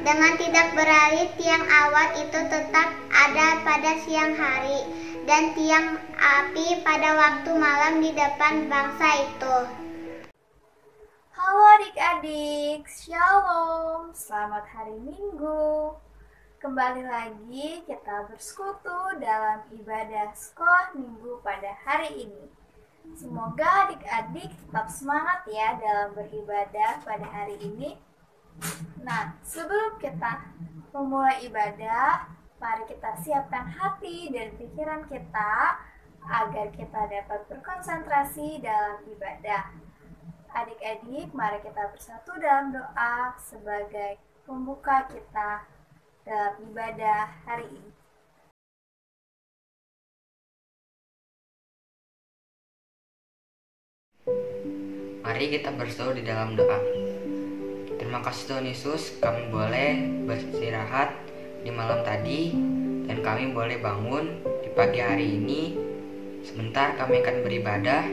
Dengan tidak beralih, tiang awan itu tetap ada pada siang hari, dan tiang api pada waktu malam di depan bangsa itu. Halo adik-adik, Shalom, selamat hari Minggu. Kembali lagi kita bersekutu dalam ibadah sekolah Minggu pada hari ini. Semoga adik-adik tetap semangat ya dalam beribadah pada hari ini. Nah, sebelum kita memulai ibadah, mari kita siapkan hati dan pikiran kita agar kita dapat berkonsentrasi dalam ibadah. Adik-adik, mari kita bersatu dalam doa sebagai pembuka kita dalam ibadah hari ini. Mari kita bersatu di dalam doa. Terima kasih Tuhan Yesus, kami boleh beristirahat di malam tadi dan kami boleh bangun di pagi hari ini. Sebentar kami akan beribadah,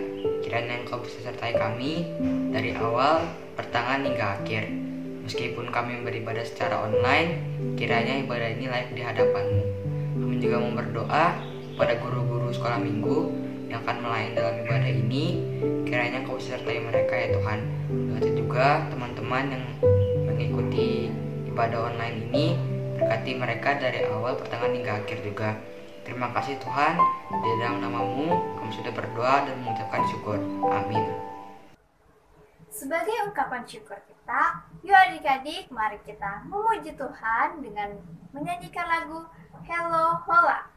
kiranya Engkau bisa sertai kami dari awal, pertengahan hingga akhir. Meskipun kami beribadah secara online, kiranya ibadah ini layak di hadapan-Mu. Kami juga mau berdoa pada guru-guru sekolah minggu yang akan melayani dalam ibadah ini, kiranya Engkau sertai mereka ya Tuhan. Begitu juga teman-teman yang mengikuti ibadah online ini, berkati mereka dari awal, pertengahan hingga akhir juga. Terima kasih Tuhan, di dalam nama-Mu kami sudah berdoa dan mengucapkan syukur. Amin. Sebagai ungkapan syukur kita, yuk adik-adik, mari kita memuji Tuhan dengan menyanyikan lagu Hello Hola.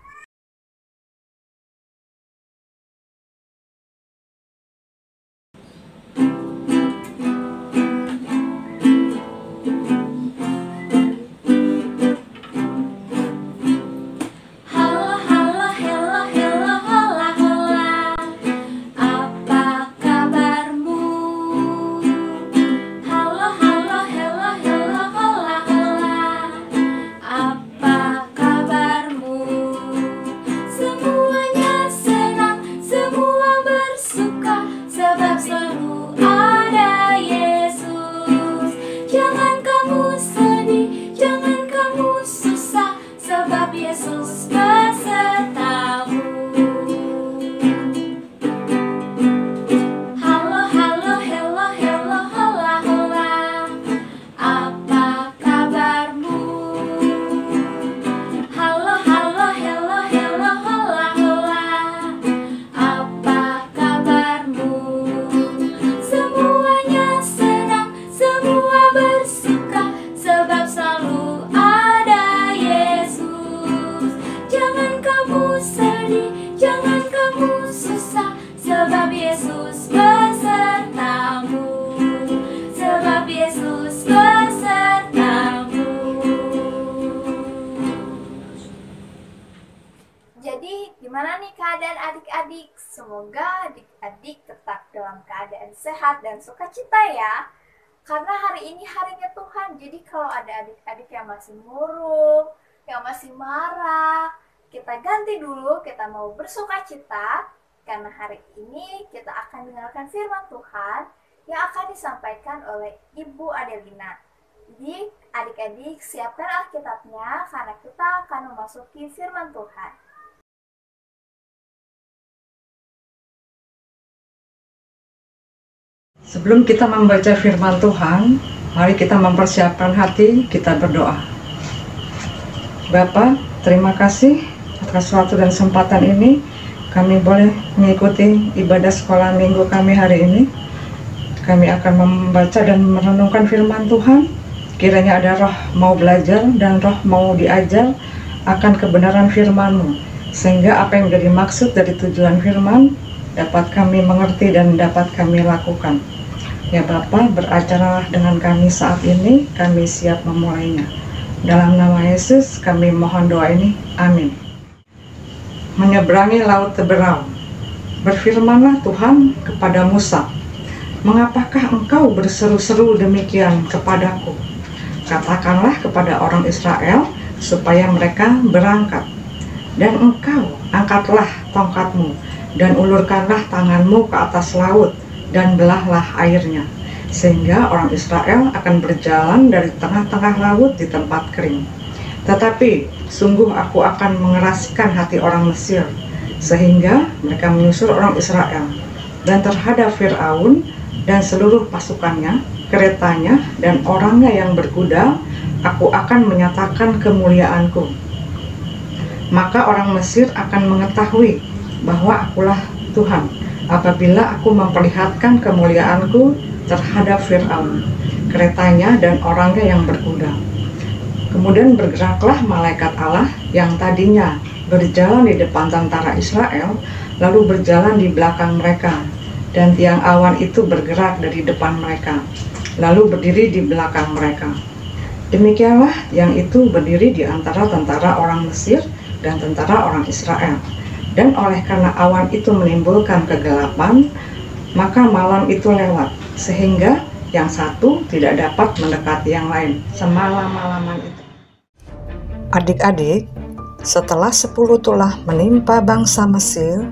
Gimana nih keadaan adik-adik? Semoga adik-adik tetap dalam keadaan sehat dan sukacita ya. Karena hari ini harinya Tuhan, jadi kalau ada adik-adik yang masih murung, yang masih marah, kita ganti dulu, kita mau bersukacita. Karena hari ini kita akan mendengarkan firman Tuhan yang akan disampaikan oleh Ibu Adelina. Jadi adik-adik siapkan Alkitabnya karena kita akan memasuki firman Tuhan. Sebelum kita membaca firman Tuhan, mari kita mempersiapkan hati, kita berdoa. Bapa, terima kasih atas waktu dan kesempatan ini. Kami boleh mengikuti ibadah sekolah minggu kami hari ini. Kami akan membaca dan merenungkan firman Tuhan. Kiranya ada roh mau belajar dan roh mau diajar akan kebenaran firman-Mu. Sehingga apa yang menjadi maksud dari tujuan firman dapat kami mengerti dan dapat kami lakukan. Ya Bapa, beracaralah dengan kami saat ini, kami siap memulainya. Dalam nama Yesus kami mohon doa ini, amin. Menyeberangi laut Teberau. Berfirmanlah Tuhan kepada Musa, mengapakah engkau berseru-seru demikian kepadaku? Katakanlah kepada orang Israel supaya mereka berangkat. Dan engkau angkatlah tongkatmu dan ulurkanlah tanganmu ke atas laut dan belahlah airnya, sehingga orang Israel akan berjalan dari tengah-tengah laut di tempat kering. Tetapi sungguh aku akan mengeraskan hati orang Mesir, sehingga mereka menyusul orang Israel, dan terhadap Fir'aun dan seluruh pasukannya, keretanya, dan orangnya yang berkuda, aku akan menyatakan kemuliaanku. Maka orang Mesir akan mengetahui bahwa akulah Tuhan, apabila aku memperlihatkan kemuliaanku terhadap Fir'aun, keretanya, dan orangnya yang berkuda. Kemudian bergeraklah malaikat Allah yang tadinya berjalan di depan tentara Israel, lalu berjalan di belakang mereka, dan tiang awan itu bergerak dari depan mereka, lalu berdiri di belakang mereka. Demikianlah tiang itu berdiri di antara tentara orang Mesir dan tentara orang Israel. Dan oleh karena awan itu menimbulkan kegelapan, maka malam itu lewat, sehingga yang satu tidak dapat mendekati yang lain semalam-malaman itu. Adik-adik, setelah 10 tulah menimpa bangsa Mesir,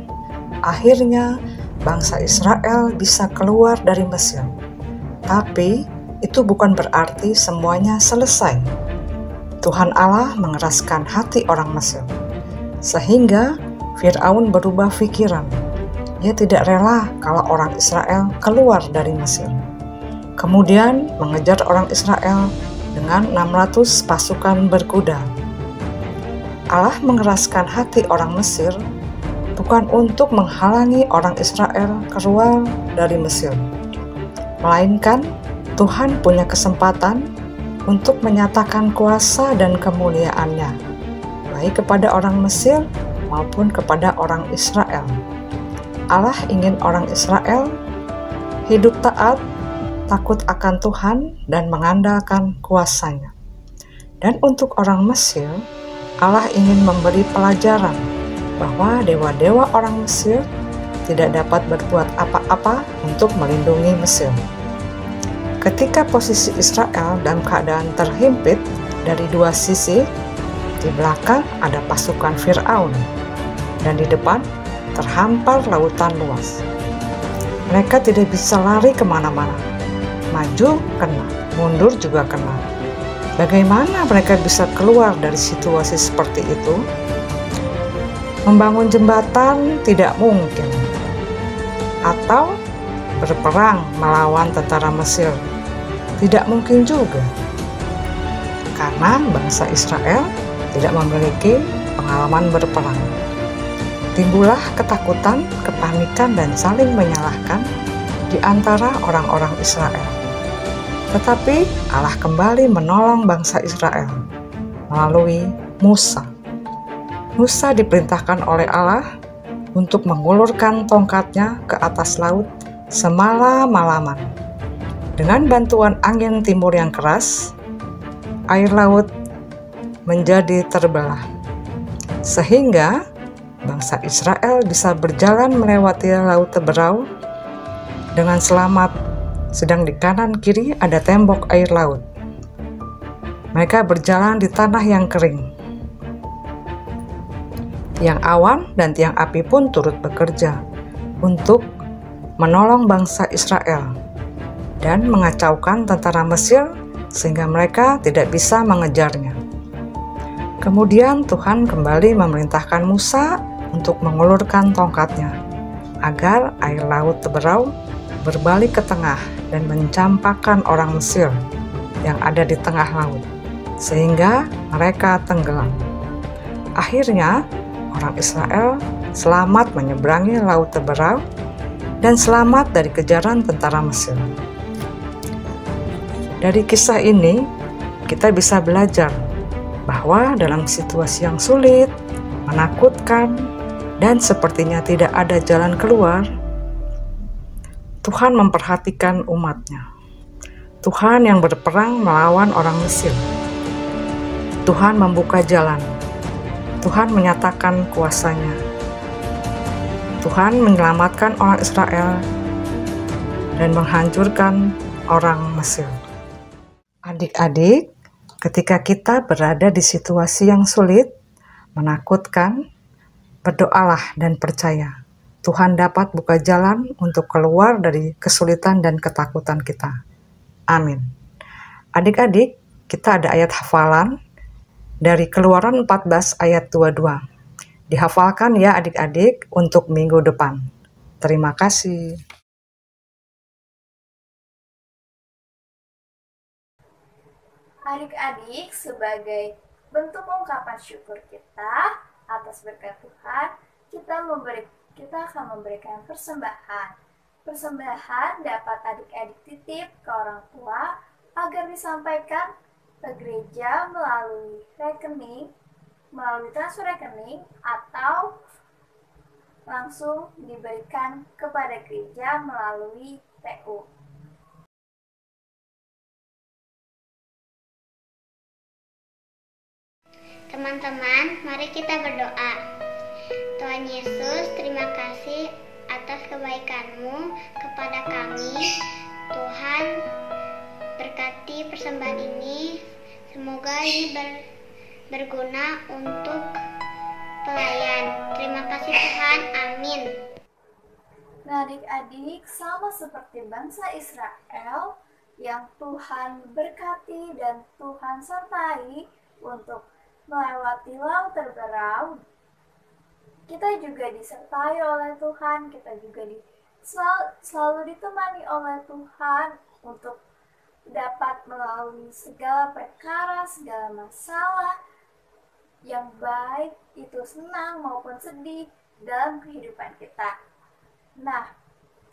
akhirnya bangsa Israel bisa keluar dari Mesir. Tapi itu bukan berarti semuanya selesai. Tuhan Allah mengeraskan hati orang Mesir, sehingga Fir'aun berubah pikiran. Ia tidak rela kalau orang Israel keluar dari Mesir. Kemudian mengejar orang Israel dengan 600 pasukan berkuda. Allah mengeraskan hati orang Mesir bukan untuk menghalangi orang Israel keluar dari Mesir, melainkan Tuhan punya kesempatan untuk menyatakan kuasa dan kemuliaannya, baik kepada orang Mesir maupun kepada orang Israel. Allah ingin orang Israel hidup taat, takut akan Tuhan, dan mengandalkan kuasa-Nya. Dan untuk orang Mesir, Allah ingin memberi pelajaran bahwa dewa-dewa orang Mesir tidak dapat berbuat apa-apa untuk melindungi Mesir. Ketika posisi Israel dalam keadaan terhimpit dari dua sisi, di belakang ada pasukan Fir'aun, dan di depan terhampar lautan luas. Mereka tidak bisa lari kemana-mana. Maju kena, mundur juga kena. Bagaimana mereka bisa keluar dari situasi seperti itu? Membangun jembatan tidak mungkin. Atau berperang melawan tentara Mesir tidak mungkin juga. Karena bangsa Israel tidak memiliki pengalaman berperang. Timbullah ketakutan, kepanikan, dan saling menyalahkan di antara orang-orang Israel. Tetapi Allah kembali menolong bangsa Israel melalui Musa. Musa diperintahkan oleh Allah untuk mengulurkan tongkatnya ke atas laut semalam-malaman. Dengan bantuan angin timur yang keras, air laut menjadi terbelah, sehingga bangsa Israel bisa berjalan melewati laut Teberau dengan selamat, sedang di kanan kiri ada tembok air laut. Mereka berjalan di tanah yang kering. Tiang awan dan tiang api pun turut bekerja untuk menolong bangsa Israel dan mengacaukan tentara Mesir sehingga mereka tidak bisa mengejarnya. Kemudian Tuhan kembali memerintahkan Musa untuk mengulurkan tongkatnya agar air laut Teberau berbalik ke tengah dan mencampakkan orang Mesir yang ada di tengah laut, sehingga mereka tenggelam. Akhirnya, orang Israel selamat menyeberangi laut Teberau dan selamat dari kejaran tentara Mesir. Dari kisah ini, kita bisa belajar bahwa dalam situasi yang sulit, menakutkan, dan sepertinya tidak ada jalan keluar, Tuhan memperhatikan umat-Nya. Tuhan yang berperang melawan orang Mesir. Tuhan membuka jalan. Tuhan menyatakan kuasa-Nya. Tuhan menyelamatkan orang Israel dan menghancurkan orang Mesir. Adik-adik, ketika kita berada di situasi yang sulit, menakutkan, berdoalah dan percaya Tuhan dapat buka jalan untuk keluar dari kesulitan dan ketakutan kita. Amin. Adik-adik, kita ada ayat hafalan dari Keluaran 14 ayat 22. Dihafalkan ya adik-adik untuk minggu depan. Terima kasih. Adik-adik, sebagai bentuk ungkapan syukur kita atas berkat Tuhan, kita akan memberikan persembahan. Persembahan dapat adik-adik titip ke orang tua agar disampaikan ke gereja melalui transfer rekening, atau langsung diberikan kepada gereja melalui TU. Teman-teman, mari kita berdoa. Tuhan Yesus, terima kasih atas kebaikan-Mu kepada kami. Tuhan, berkati persembahan ini. Semoga ini berguna untuk pelayan. Terima kasih Tuhan. Amin. Nah, adik-adik, sama seperti bangsa Israel yang Tuhan berkati dan Tuhan sertai untuk melewati laut terberam, kita juga disertai oleh Tuhan, kita juga selalu ditemani oleh Tuhan untuk dapat melalui segala perkara, segala masalah yang baik, itu senang maupun sedih dalam kehidupan kita. Nah,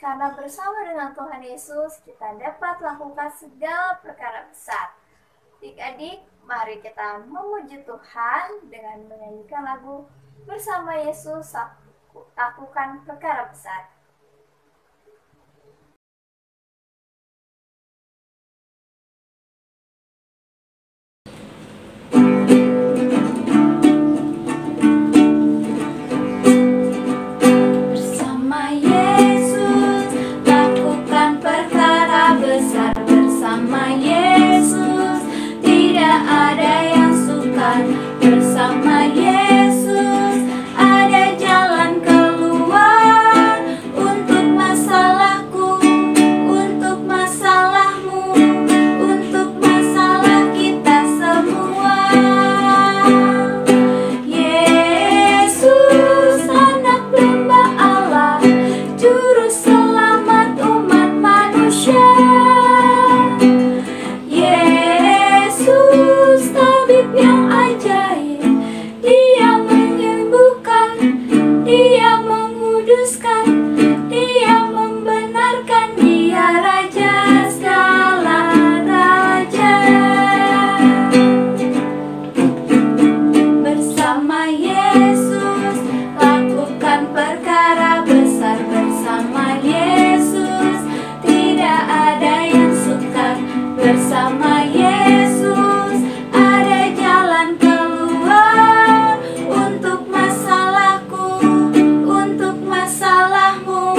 karena bersama dengan Tuhan Yesus, kita dapat lakukan segala perkara besar. Adik-adik, mari kita memuji Tuhan dengan menyanyikan lagu Bersama Yesus Lakukan Perkara Besar. Bersama Yesus lakukan perkara besar. Bersama Yesus tidak ada yang sukar. Bersama Yesus ada jalan keluar untuk masalahku, untuk masalahmu, untuk masalah kita semua. Yesus anak domba Allah, juru selamat umat manusia. Yesus tabib yang ajaib, Dia menyembuhkan, Dia menguduskan, Dia membenarkan, Dia Raja segala raja. Bersama Yesus lakukan perkara besar. Bersama Yesus tidak ada yang sukar. Bersama Yesus ada jalan keluar untuk masalahku, untuk masalahmu,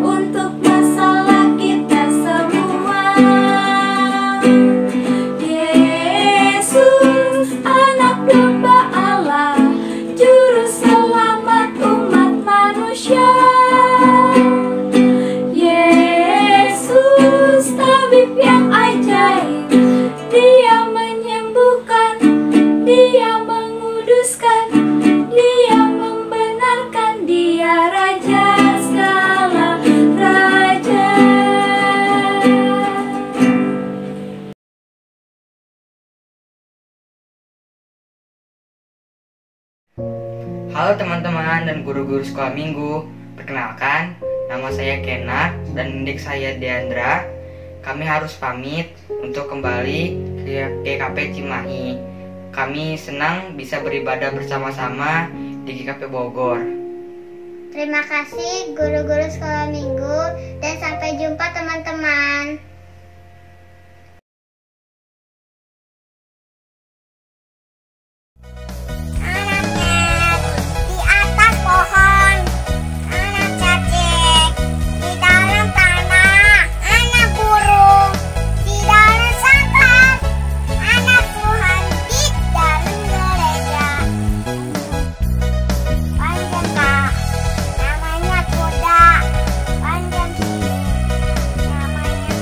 untuk masalah kita semua. Yesus anak domba Allah, juru selamat umat manusia. Yesus tabib yang ajaib, Dia menyembuhkan, Dia menguduskan, Dia membenarkan, Dia Raja segala raja. Halo teman-teman dan guru-guru sekolah minggu. Perkenalkan, nama saya Kenat dan adik saya Deandra. Kami harus pamit untuk kembali ke GKP Cimahi. Kami senang bisa beribadah bersama-sama di GKP Bogor. Terima kasih guru-guru sekolah minggu dan sampai jumpa teman-teman. Namanya kuda, panjang sini, namanya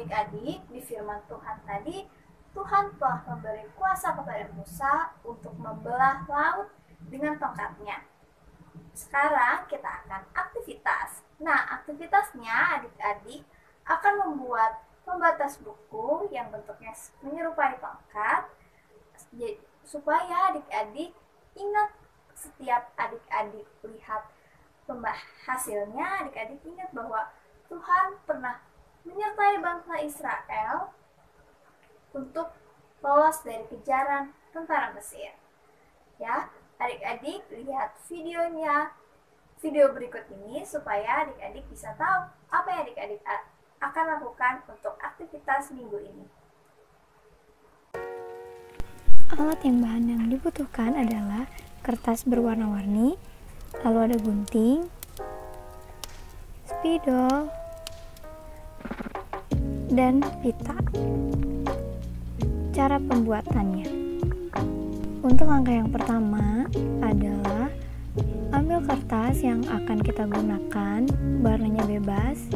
adik-adik, di firman Tuhan tadi, Tuhan telah memberi kuasa kepada Musa untuk membelah laut dengan tongkatnya. Sekarang kita akan aktivitas. Nah, aktivitasnya adik-adik akan membuat pembatas buku yang bentuknya menyerupai tongkat, supaya adik-adik ingat. Setiap adik-adik lihat hasilnya, adik-adik ingat bahwa Tuhan pernah menyertai bangsa Israel untuk lolos dari kejaran tentara Mesir. Ya, adik-adik lihat video berikut ini supaya adik-adik bisa tahu apa yang adik-adik akan lakukan untuk aktivitas minggu ini. Alat bahan yang dibutuhkan adalah kertas berwarna-warni, lalu ada gunting, spidol, dan pita. Cara pembuatannya. Untuk langkah yang pertama adalah ambil kertas yang akan kita gunakan, warnanya bebas,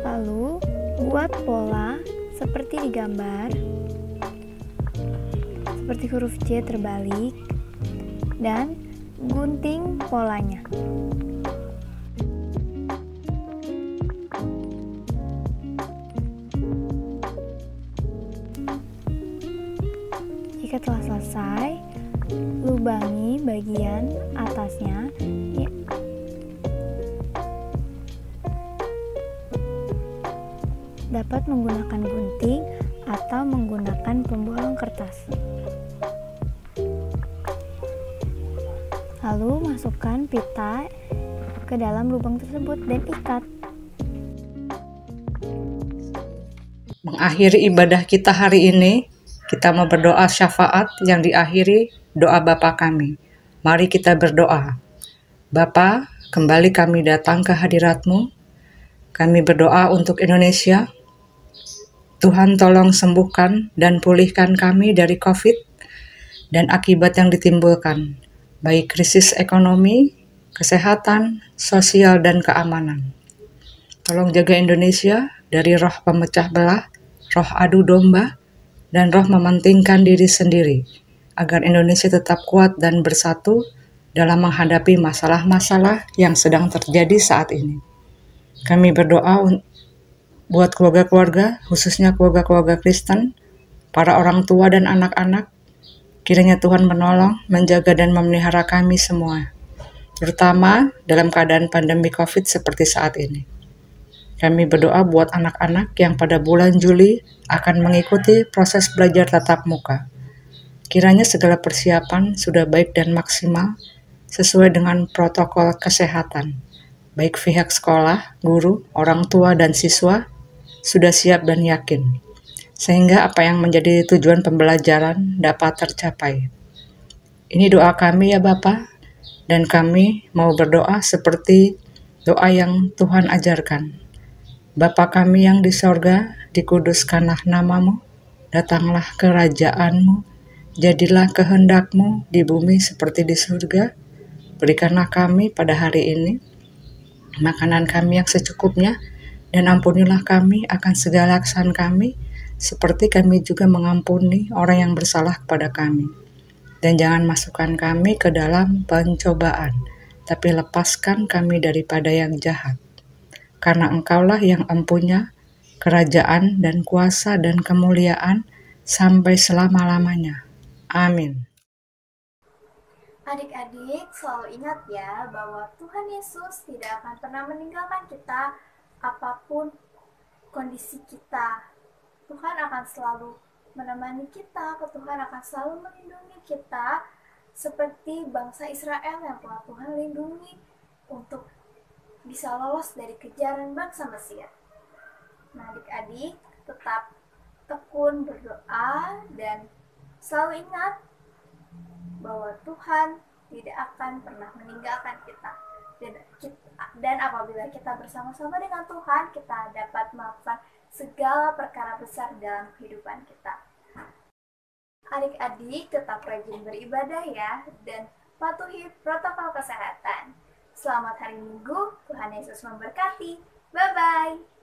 lalu buat pola seperti di gambar, seperti huruf C terbalik, dan gunting polanya. Jika telah selesai, lubangi bagian atasnya. Dapat menggunakan gunting atau menggunakan pembolong kertas. Lalu masukkan pita ke dalam lubang tersebut dan ikat. Mengakhiri ibadah kita hari ini, kita mau berdoa syafaat yang diakhiri doa Bapa kami. Mari kita berdoa. Bapa, kembali kami datang ke hadirat-Mu. Kami berdoa untuk Indonesia. Tuhan tolong sembuhkan dan pulihkan kami dari COVID dan akibat yang ditimbulkan, baik krisis ekonomi, kesehatan, sosial, dan keamanan. Tolong jaga Indonesia dari roh pemecah belah, roh adu domba, dan roh mementingkan diri sendiri, agar Indonesia tetap kuat dan bersatu dalam menghadapi masalah-masalah yang sedang terjadi saat ini. Kami berdoa buat keluarga-keluarga, khususnya keluarga-keluarga Kristen, para orang tua dan anak-anak. Kiranya Tuhan menolong, menjaga, dan memelihara kami semua, terutama dalam keadaan pandemi COVID seperti saat ini. Kami berdoa buat anak-anak yang pada bulan Juli akan mengikuti proses belajar tatap muka. Kiranya segala persiapan sudah baik dan maksimal sesuai dengan protokol kesehatan. Baik pihak sekolah, guru, orang tua, dan siswa sudah siap dan yakin, sehingga apa yang menjadi tujuan pembelajaran dapat tercapai. Ini doa kami ya Bapa, dan kami mau berdoa seperti doa yang Tuhan ajarkan. Bapa kami yang di sorga, dikuduskanlah nama-Mu, datanglah kerajaan-Mu, jadilah kehendak-Mu di bumi seperti di surga. Berikanlah kami pada hari ini makanan kami yang secukupnya, dan ampunilah kami akan segala kesalahan kami, seperti kami juga mengampuni orang yang bersalah kepada kami. Dan jangan masukkan kami ke dalam pencobaan, tapi lepaskan kami daripada yang jahat. Karena Engkaulah yang empunya kerajaan dan kuasa dan kemuliaan sampai selama-lamanya. Amin. Adik-adik selalu ingat ya bahwa Tuhan Yesus tidak akan pernah meninggalkan kita apapun kondisi kita. Tuhan akan selalu menemani kita, Tuhan akan selalu melindungi kita seperti bangsa Israel yang telah Tuhan lindungi untuk bisa lolos dari kejaran bangsa Mesir. Nah, adik-adik tetap tekun berdoa dan selalu ingat bahwa Tuhan tidak akan pernah meninggalkan kita. Dan apabila kita bersama-sama dengan Tuhan, kita dapat melakukan segala perkara besar dalam kehidupan kita. Adik-adik tetap rajin beribadah ya, dan patuhi protokol kesehatan. Selamat hari Minggu, Tuhan Yesus memberkati. Bye-bye.